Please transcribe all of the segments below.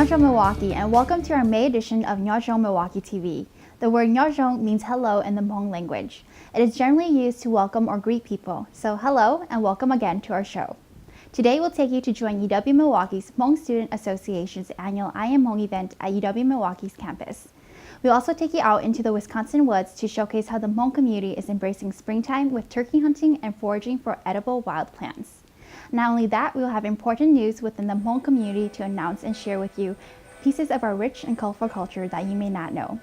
Nyob Milwaukee, and welcome to our May edition of Nyob Milwaukee TV. The word Nyob means hello in the Hmong language. It is generally used to welcome or greet people, so hello and welcome again to our show. Today we'll take you to join UW Milwaukee's Hmong Student Association's annual I Am Hmong event at UW Milwaukee's campus. We'll also take you out into the Wisconsin woods to showcase how the Hmong community is embracing springtime with turkey hunting and foraging for edible wild plants. Not only that, we will have important news within the Hmong community to announce and share with you pieces of our rich and colorful culture that you may not know.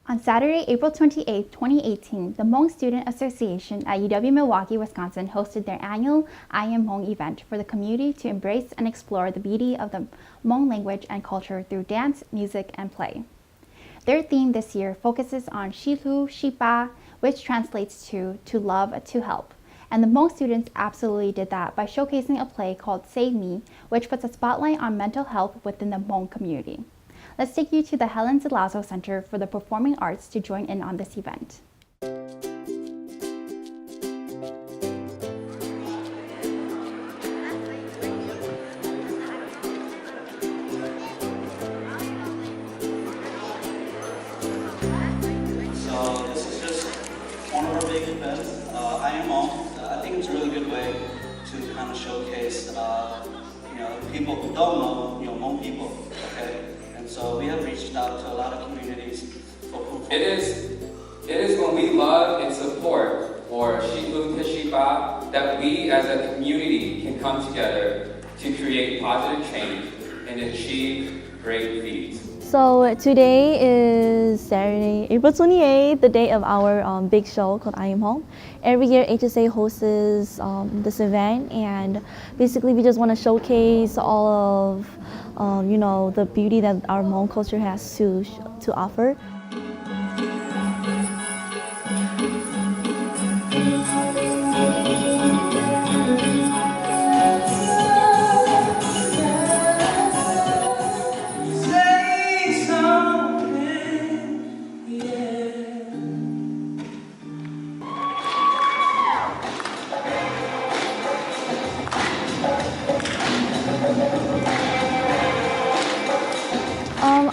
On Saturday, April 28, 2018, the Hmong Student Association at UW Milwaukee, Wisconsin hosted their annual I Am Hmong event for the community to embrace and explore the beauty of the Hmong language and culture through dance, music, and play. Their theme this year focuses on Shilu Shipa, which translates to love, to help. And the Hmong students absolutely did that by showcasing a play called Save Me, which puts a spotlight on mental health within the Hmong community. Let's take you to the Helen Zelazo Center for the Performing Arts to join in on this event. So this is just one of our big events. I Am Hmong. I think it's a really good way to kind of showcase, people who don't know, Hmong people. Okay, and so we have reached out to a lot of communities. It is when we love and support for Shilu Teshiba that we as a community can come together to create positive change and achieve great feats. So today is Saturday, April 28th, the day of our big show called I Am Hmong. Every year HSA hosts this event, and basically we just want to showcase all of the beauty that our Hmong culture has to offer.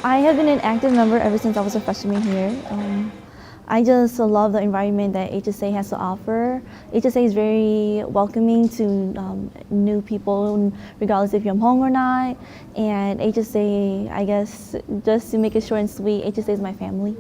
I have been an active member ever since I was a freshman here. I just love the environment that HSA has to offer. HSA is very welcoming to new people, regardless if you're Hmong or not. And HSA, I guess, just to make it short and sweet, HSA is my family.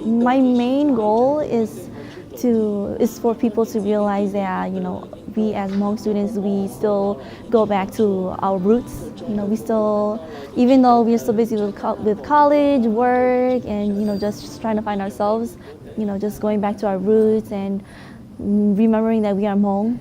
My main goal is for people to realize that, we as Hmong students, we still go back to our roots. We still, even though we're so busy with college, work, and just trying to find ourselves, just going back to our roots and remembering that we are Hmong.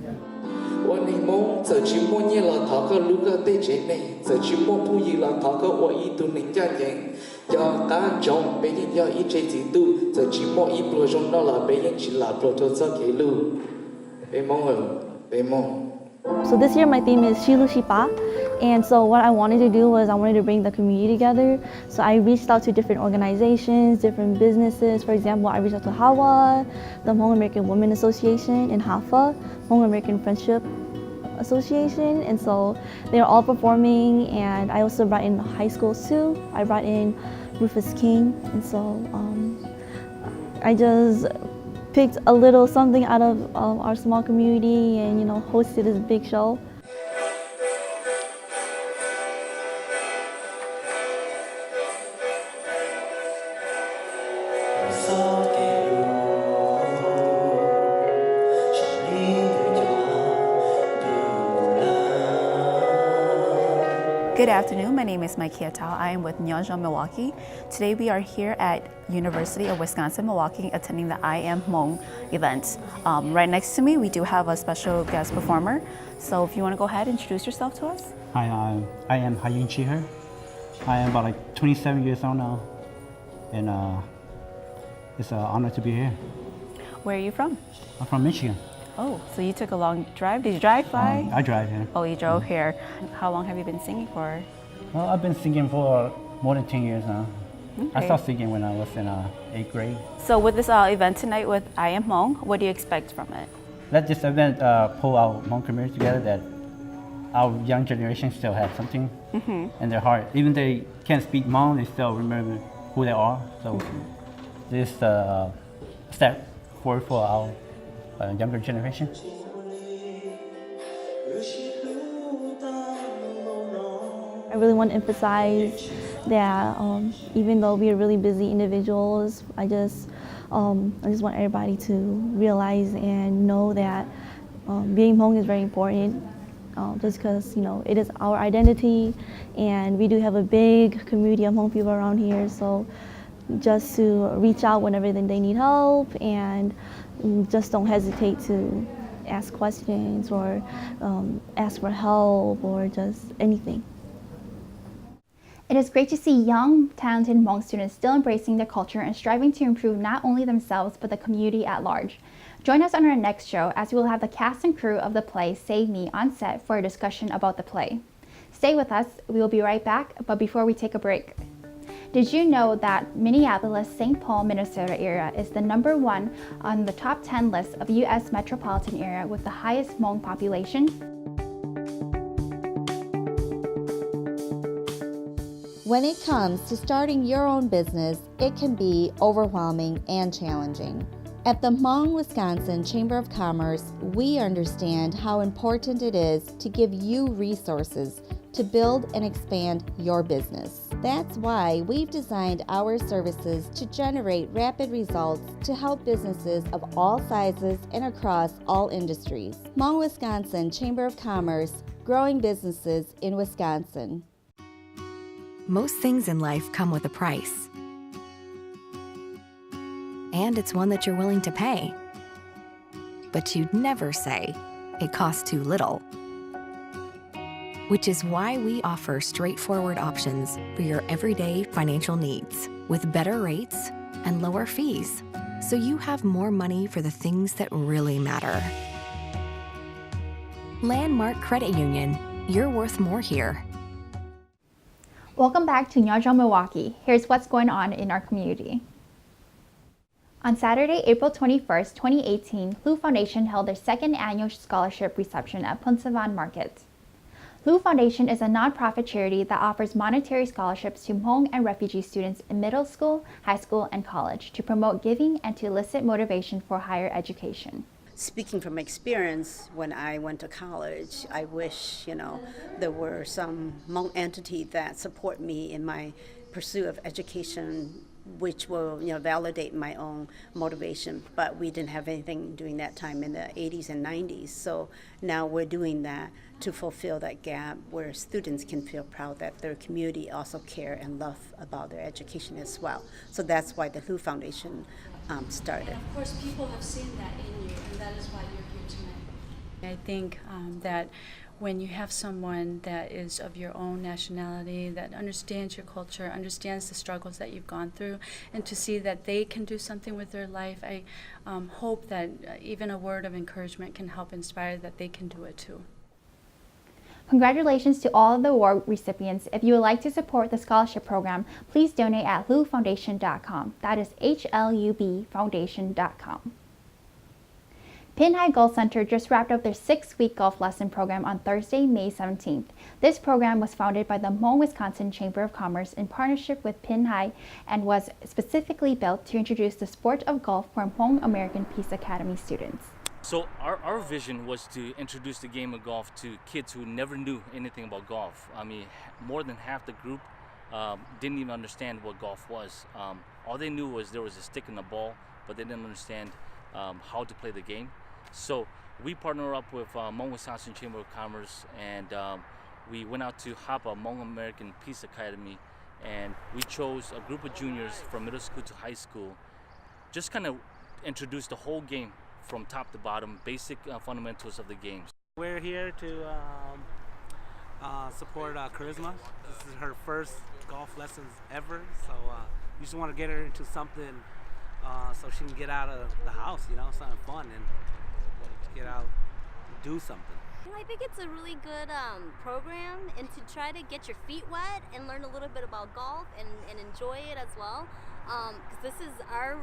So this year my theme is Shilu Shipa, and so what I wanted to do was I wanted to bring the community together. So I reached out to different organizations, different businesses. For example, I reached out to HAWA, the Hmong American Women Association, and HAFA, Hmong American Friendship Association, and so they're all performing. And I also brought in high schools too. I brought in Rufus King, and so I just picked a little something out of our small community and hosted this big show. Good afternoon, my name is Maikia Tao. I am with Nyob Milwaukee. Today we are here at University of Wisconsin-Milwaukee attending the I Am Hmong event. Right next to me we do have a special guest performer. So if you want to go ahead and introduce yourself to us. Hi, I am Hayun Chiher. I am about 27 years old now. and it's an honor to be here. Where are you from? I'm from Michigan. Oh, so you took a long drive. Did you drive by? I drive here. Oh, you drove here. How long have you been singing for? Well, I've been singing for more than 10 years now. I Okay. started singing when I was in 8th grade. So with this event tonight with I Am Hmong, what do you expect from it? Let this event pull our Hmong community together, that our young generation still have something in their heart. Even they can't speak Hmong, they still remember who they are. So this is a step forward for our younger generation. I really want to emphasize that even though we are really busy individuals, I just want everybody to realize and know that being Hmong is very important. Just because it is our identity, and we do have a big community of Hmong people around here. So just to reach out whenever they need help, and just don't hesitate to ask questions or ask for help or just anything. It is great to see young, talented Hmong students still embracing their culture and striving to improve not only themselves but the community at large. Join us on our next show as we will have the cast and crew of the play Save Me on set for a discussion about the play. Stay with us, we will be right back, but before we take a break. Did you know that Minneapolis-St. Paul, Minnesota area is the #1 on the top 10 list of U.S. metropolitan area with the highest Hmong population? When it comes to starting your own business, it can be overwhelming and challenging. At the Hmong, Wisconsin Chamber of Commerce, we understand how important it is to give you resources to build and expand your business. That's why we've designed our services to generate rapid results to help businesses of all sizes and across all industries. Hmong, Wisconsin Chamber of Commerce, growing businesses in Wisconsin. Most things in life come with a price. And it's one that you're willing to pay. But you'd never say, it costs too little. Which is why we offer straightforward options for your everyday financial needs, with better rates and lower fees, so you have more money for the things that really matter. Landmark Credit Union, you're worth more here. Welcome back to Nyob, Milwaukee. Here's what's going on in our community. On Saturday, April 21st, 2018, Hu Foundation held their second annual scholarship reception at Punsavan Market. Hu Foundation is a nonprofit charity that offers monetary scholarships to Hmong and refugee students in middle school, high school, and college to promote giving and to elicit motivation for higher education. Speaking from experience, when I went to college, I wish, there were some Hmong entity that support me in my pursuit of education, which will, validate my own motivation. But we didn't have anything during that time in the 80s and 90s. So now we're doing that to fulfill that gap where students can feel proud that their community also care and love about their education as well. So that's why the Hu Foundation started. And of course, people have seen that in you, and that is why you're here tonight. I think that when you have someone that is of your own nationality, that understands your culture, understands the struggles that you've gone through, and to see that they can do something with their life, I hope that even a word of encouragement can help inspire that they can do it too. Congratulations to all of the award recipients. If you would like to support the scholarship program, please donate at hlufoundation.com. That is HLUB foundation.com. Pin High Golf Center just wrapped up their 6-week golf lesson program on Thursday, May 17th. This program was founded by the Hmong, Wisconsin Chamber of Commerce in partnership with Pin High and was specifically built to introduce the sport of golf for Hmong American Peace Academy students. So our vision was to introduce the game of golf to kids who never knew anything about golf. I mean, more than half the group didn't even understand what golf was. All they knew was there was a stick and a ball, but they didn't understand how to play the game. So we partnered up with Hmong Wisconsin Chamber of Commerce, and we went out to HAPA, Hmong American Peace Academy, and we chose a group of juniors from middle school to high school, just kind of introduce the whole game from top to bottom, basic fundamentals of the games. We're here to support Charisma. This is her first golf lessons ever, so just want to get her into something so she can get out of the house, something fun and get out, do something. I think it's a really good program, and to try to get your feet wet and learn a little bit about golf and enjoy it as well, because this is her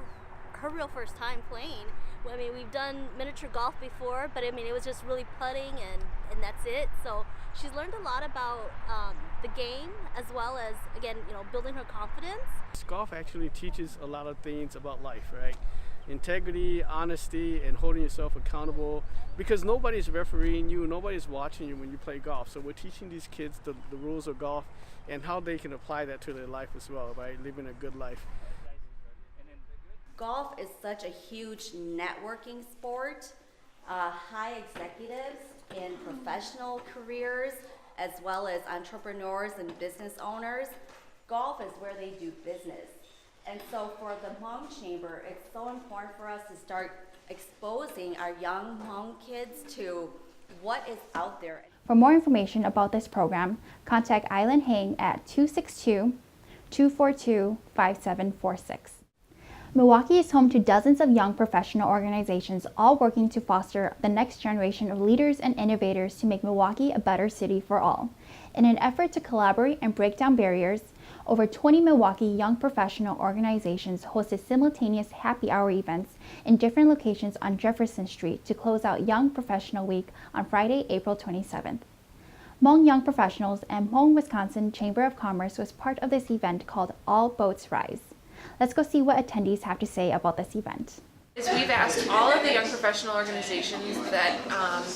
real first time playing. I mean, we've done miniature golf before, but I mean, it was just really putting and that's it. So she's learned a lot about the game, as well as, again, building her confidence. Golf actually teaches a lot of things about life, right? Integrity, honesty, and holding yourself accountable, because nobody's refereeing you, nobody's watching you when you play golf. So we're teaching these kids the rules of golf and how they can apply that to their life as well, right? Living a good life. Golf is such a huge networking sport. High executives in professional careers, as well as entrepreneurs and business owners, golf is where they do business. And so for the Hmong Chamber, it's so important for us to start exposing our young Hmong kids to what is out there. For more information about this program, contact Island Hang at 262-242-5746. Milwaukee is home to dozens of young professional organizations, all working to foster the next generation of leaders and innovators to make Milwaukee a better city for all. In an effort to collaborate and break down barriers, over 20 Milwaukee young professional organizations hosted simultaneous happy hour events in different locations on Jefferson Street to close out Young Professional Week on Friday, April 27th. Hmong Young Professionals and Hmong Wisconsin Chamber of Commerce was part of this event called All Boats Rise. Let's go see what attendees have to say about this event. We've asked all of the young professional organizations that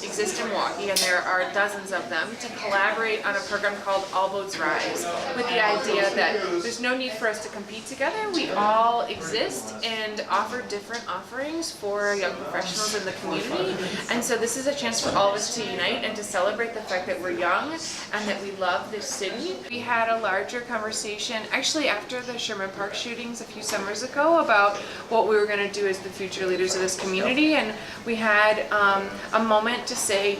exist in Milwaukee, and there are dozens of them, to collaborate on a program called All Boats Rise, with the idea that there's no need for us to compete together. We all exist and offer different offerings for young professionals in the community, and so this is a chance for all of us to unite and to celebrate the fact that we're young and that we love this city. We had a larger conversation actually after the Sherman Park shootings a few summers ago about what we were going to do as the future leaders of this community, and we had a moment to say,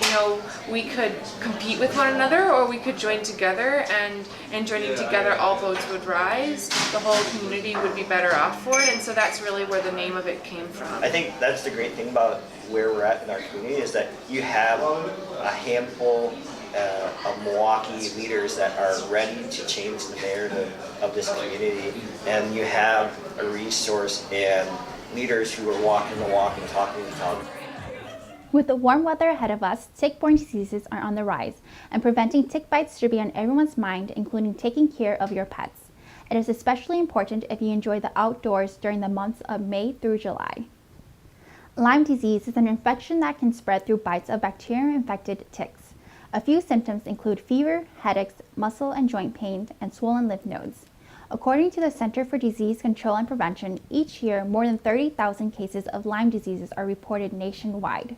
we could compete with one another, or we could join together, and in joining together, all boats would rise. The whole community would be better off for it, and so that's really where the name of it came from. I think that's the great thing about where we're at in our community, is that you have a handful of Milwaukee leaders that are ready to change the narrative of this community, and you have a resource and leaders who are walking the walk and talking the talk. With the warm weather ahead of us, tick-borne diseases are on the rise, and preventing tick bites should be on everyone's mind, including taking care of your pets. It is especially important if you enjoy the outdoors during the months of May through July. Lyme disease is an infection that can spread through bites of bacteria-infected ticks. A few symptoms include fever, headaches, muscle and joint pain, and swollen lymph nodes. According to the Center for Disease Control and Prevention, each year more than 30,000 cases of Lyme diseases are reported nationwide.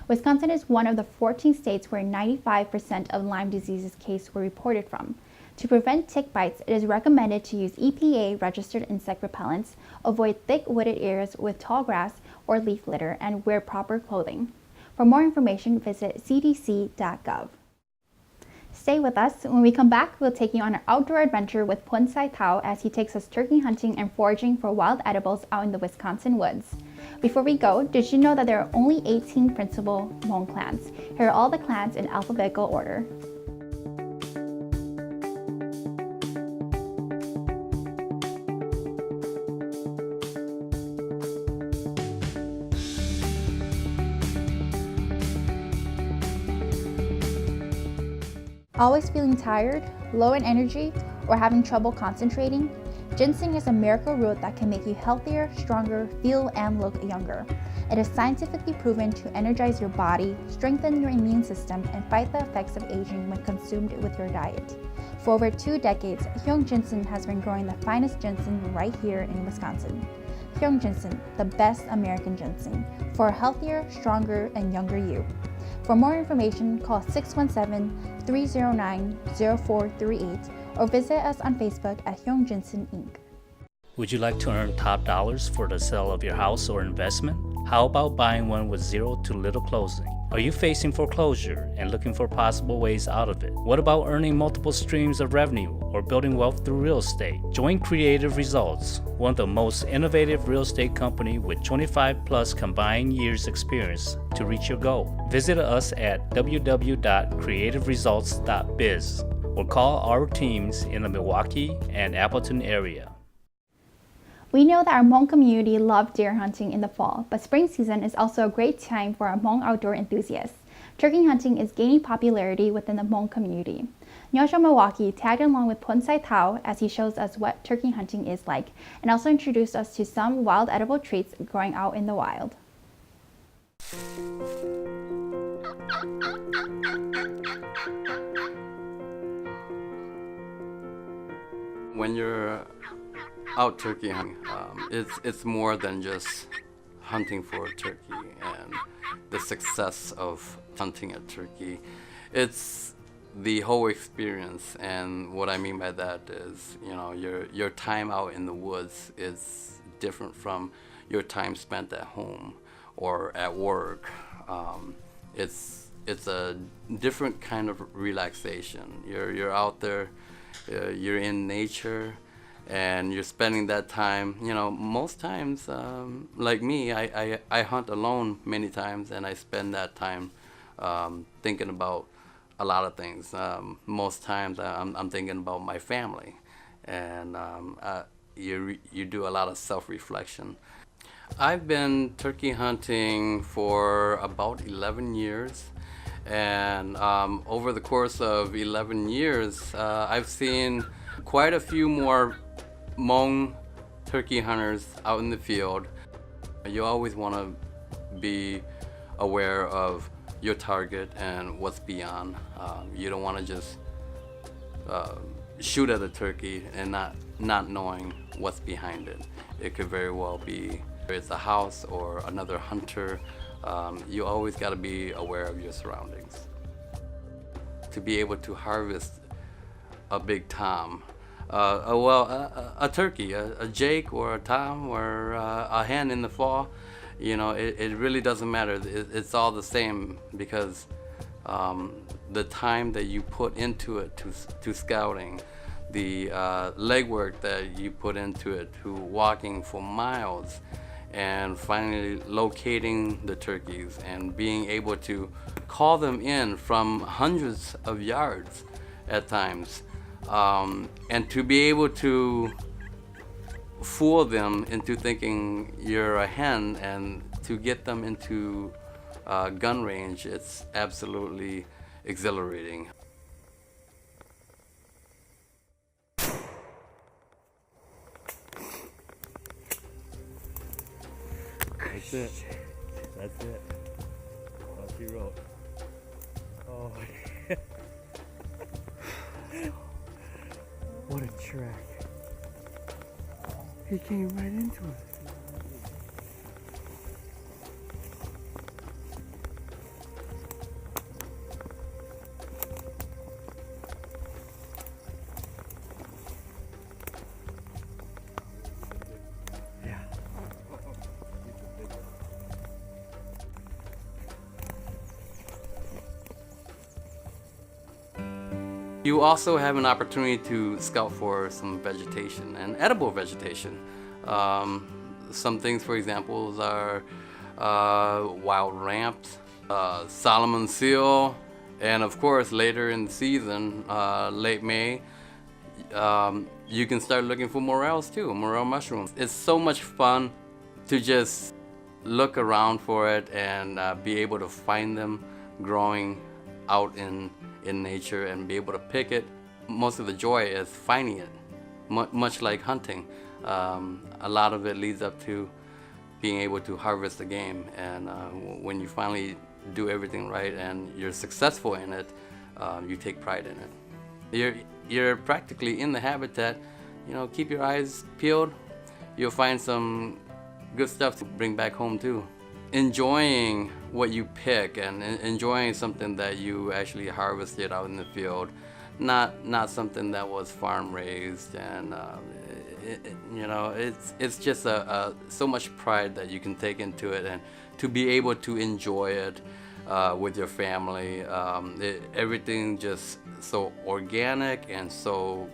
Wisconsin is one of the 14 states where 95% of Lyme disease cases were reported from. To prevent tick bites, it is recommended to use EPA-registered insect repellents, avoid thick wooded areas with tall grass or leaf litter, and wear proper clothing. For more information, visit cdc.gov. Stay with us. When we come back, we'll take you on an outdoor adventure with Pun Sai Tao as he takes us turkey hunting and foraging for wild edibles out in the Wisconsin woods. Before we go, did you know that there are only 18 principal Hmong clans? Here are all the clans in alphabetical order. Always feeling tired, low in energy, or having trouble concentrating? Ginseng is a miracle root that can make you healthier, stronger, feel and look younger. It is scientifically proven to energize your body, strengthen your immune system, and fight the effects of aging when consumed with your diet. For over 2 decades, Hyung Ginseng has been growing the finest ginseng right here in Wisconsin. Hyung Ginseng, the best American ginseng, for a healthier, stronger, and younger you. For more information, call 617-309-0438 or visit us on Facebook at Hyung Ginseng Inc. Would you like to earn top dollars for the sale of your house or investment? How about buying one with zero to little closing? Are you facing foreclosure and looking for possible ways out of it? What about earning multiple streams of revenue or building wealth through real estate? Join Creative Results, one of the most innovative real estate company with 25 plus combined years experience to reach your goal. Visit us at www.creativeresults.biz or call our teams in the Milwaukee and Appleton area. We know that our Hmong community love deer hunting in the fall, but spring season is also a great time for our Hmong outdoor enthusiasts. Turkey hunting is gaining popularity within the Hmong community. Nyob Milwaukee tagged along with Pun Sai Thao as he shows us what turkey hunting is like, and also introduced us to some wild edible treats growing out in the wild. When you're out turkey hunting, it's more than just hunting for a turkey and the success of hunting a turkey. It's the whole experience, and what I mean by that is, you know, your time out in the woods is different from your time spent at home or at work. It's a different kind of relaxation. You're out there, you're in nature, and you're spending that time. You know, most times, like me, I hunt alone many times, and I spend that time thinking about a lot of things. Most times I'm thinking about my family, and you do a lot of self-reflection. I've been turkey hunting for about 11 years, and over the course of 11 years, I've seen quite a few more Hmong turkey hunters out in the field. You always want to be aware of your target and what's beyond. You don't want to just shoot at a turkey and not knowing what's behind it. It could very well be it's a house or another hunter. You always got to be aware of your surroundings. To be able to harvest a big tom, a turkey, a jake or a tom or a hen in the fall, you know, it really doesn't matter. It's all the same, because the time that you put into it to scouting, the legwork that you put into it, to walking for miles, and finally locating the turkeys and being able to call them in from hundreds of yards at times, and to be able to fool them into thinking you're a hen and to get them into gun range, it's absolutely exhilarating. That's it. That's it. Off you roll. Oh, what a track. He came right into it. You also have an opportunity to scout for some vegetation and edible vegetation. Some things, for example, are wild ramps, Solomon seal, and of course later in the season, late May, you can start looking for morels too, morel mushrooms. It's so much fun to just look around for it and be able to find them growing out in nature and be able to pick it. Most of the joy is finding it, much like hunting. A lot of it leads up to being able to harvest the game, and when you finally do everything right and you're successful in it, you take pride in it. You're practically in the habitat. You know, keep your eyes peeled. You'll find some good stuff to bring back home too. Enjoying what you pick and enjoying something that you actually harvested out in the field, not something that was farm raised, and you know, it's just so much pride that you can take into it, and to be able to enjoy it with your family. Everything just so organic and so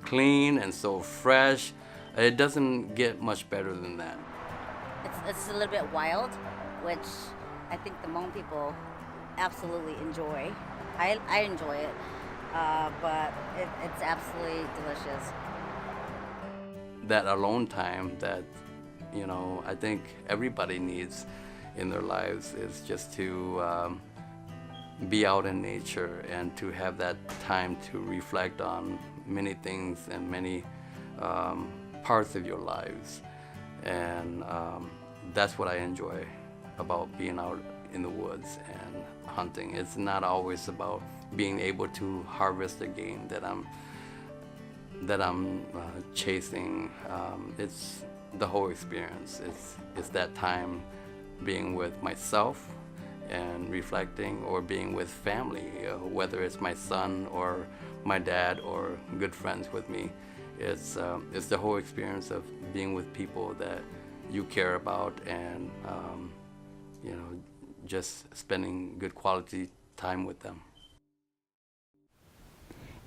clean and so fresh. It doesn't get much better than that. It's a little bit wild, which I think the Hmong people absolutely enjoy. I enjoy it, but it's absolutely delicious. That alone time that, you know, I think everybody needs in their lives is just to be out in nature and to have that time to reflect on many things and many parts of your lives. And that's what I enjoy about being out in the woods and hunting. It's not always about being able to harvest the game that I'm chasing. It's the whole experience. It's that time being with myself and reflecting, or being with family, whether it's my son or my dad or good friends with me. It's the whole experience of being with people that you care about, and you know, just spending good quality time with them.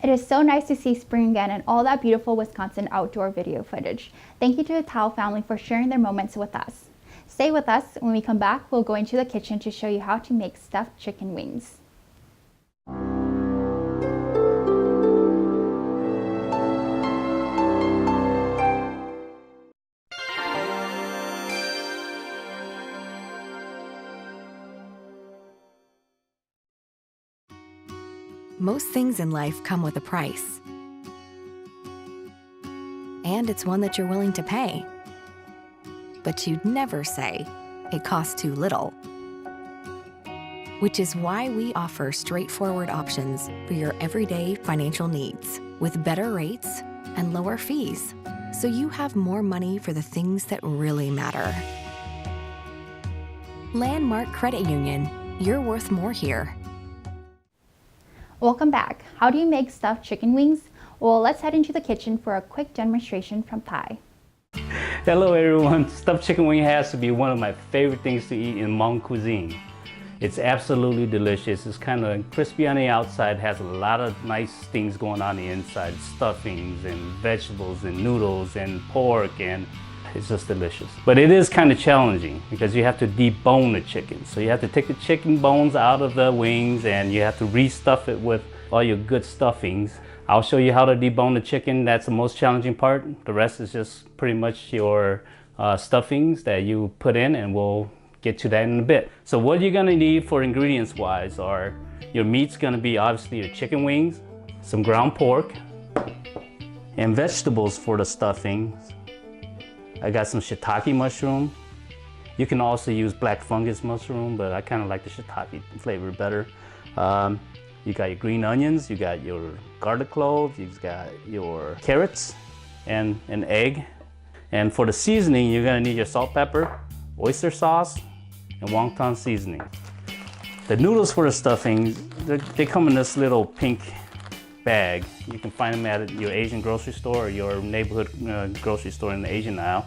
It is so nice to see spring again and all that beautiful Wisconsin outdoor video footage. Thank you to the Tao family for sharing their moments with us. Stay with us. When we come back, we'll go into the kitchen to show you how to make stuffed chicken wings. Most things in life come with a price. And it's one that you're willing to pay. But you'd never say, it costs too little. Which is why we offer straightforward options for your everyday financial needs, with better rates and lower fees, so you have more money for the things that really matter. Landmark Credit Union, you're worth more here. Welcome back. How do you make stuffed chicken wings? Well, let's head into the kitchen for a quick demonstration from Thai. Hello everyone. Stuffed chicken wing has to be one of my favorite things to eat in Hmong cuisine. It's absolutely delicious. It's kind of crispy on the outside, has a lot of nice things going on the inside. Stuffings and vegetables and noodles and pork, and it's just delicious. But it is kind of challenging because you have to debone the chicken. So you have to take the chicken bones out of the wings and you have to restuff it with all your good stuffings. I'll show you how to debone the chicken. That's the most challenging part. The rest is just pretty much your stuffings that you put in, and we'll get to that in a bit. So what you're gonna need for ingredients wise are, your meat's gonna be obviously your chicken wings, some ground pork, and vegetables for the stuffings. I got some shiitake mushroom. You can also use black fungus mushroom, but I kind of like the shiitake flavor better. You got your green onions, you got your garlic cloves, you've got your carrots, and an egg. And for the seasoning, you're gonna need your salt, pepper, oyster sauce, and wonton seasoning. The noodles for the stuffing, they come in this little pink bag. You can find them at your Asian grocery store or your neighborhood grocery store in the Asian aisle.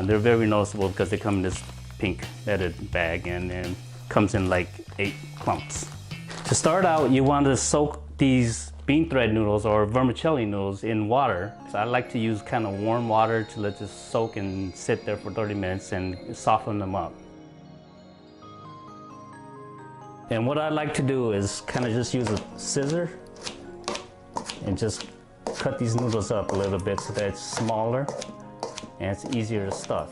They're very noticeable because they come in this pink netted bag, and then comes in like 8 clumps. To start out, you want to soak these bean thread noodles or vermicelli noodles in water. So I like to use kind of warm water to let this soak and sit there for 30 minutes and soften them up. And what I like to do is kind of just use a scissor and just cut these noodles up a little bit so that it's smaller and it's easier to stuff.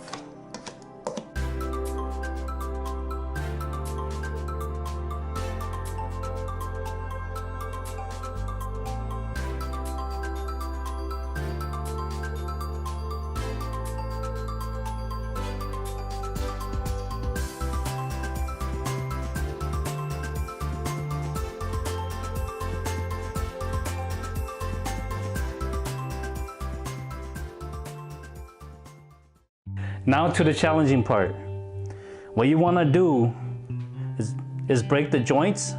Now to the challenging part. What you want to do is break the joints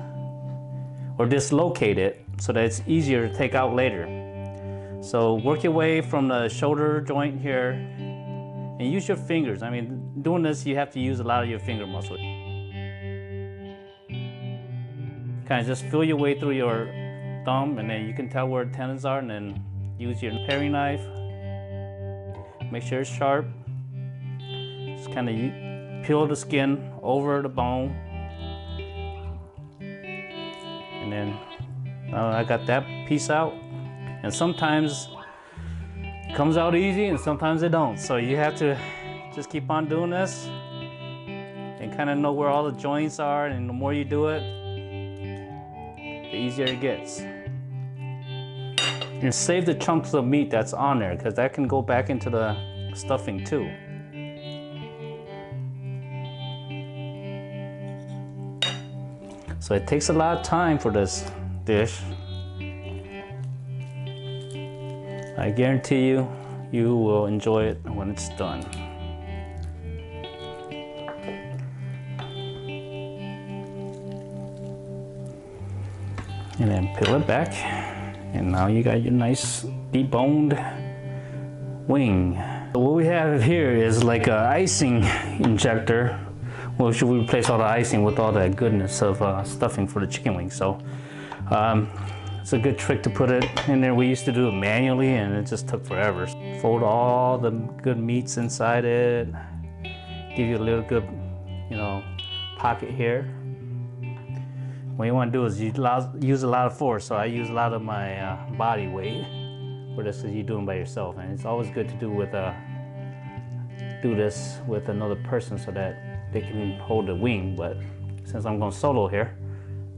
or dislocate it so that it's easier to take out later. So work your way from the shoulder joint here and use your fingers. I mean, doing this, you have to use a lot of your finger muscle. Kind of just feel your way through your thumb, and then you can tell where the tendons are, and then use your paring knife. Make sure it's sharp. Just kind of peel the skin over the bone. And then I got that piece out. And sometimes it comes out easy and sometimes it don't. So you have to just keep on doing this and kind of know where all the joints are, and the more you do it, the easier it gets. And save the chunks of meat that's on there, because that can go back into the stuffing too. So it takes a lot of time for this dish. I guarantee you, you will enjoy it when it's done. And then peel it back, and now you got your nice deboned wing. So what we have here is like an icing injector, which we replace all the icing with all that goodness of stuffing for the chicken wings. So it's a good trick to put it in there. We used to do it manually, and it just took forever. Fold all the good meats inside it, give you a little good, pocket here. What you want to do is use a lot of force. So I use a lot of my body weight for this, because you're doing by yourself, and it's always good to do this with another person so that they can hold the wing. But since I'm going solo here,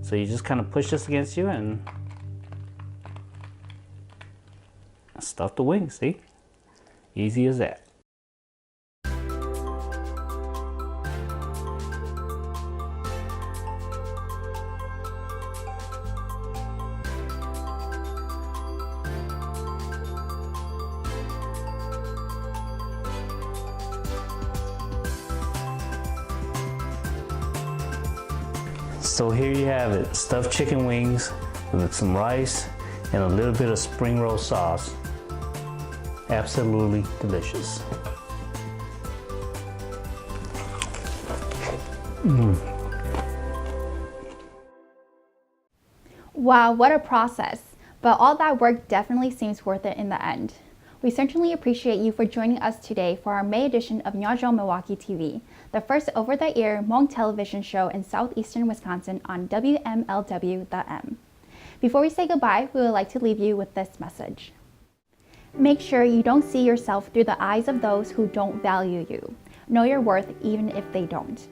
so you just kind of push this against you and stuff the wing. See, easy as that. So here you have it, stuffed chicken wings with some rice and a little bit of spring roll sauce. Absolutely delicious. Wow, what a process. But all that work definitely seems worth it in the end. We certainly appreciate you for joining us today for our May edition of Nyob Milwaukee TV, the first over-the-air Hmong television show in southeastern Wisconsin on WMLW.M. Before we say goodbye, we would like to leave you with this message. Make sure you don't see yourself through the eyes of those who don't value you. Know your worth even if they don't.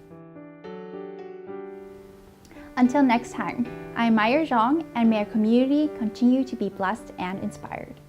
Until next time, I'm Maya Zhang, and may our community continue to be blessed and inspired.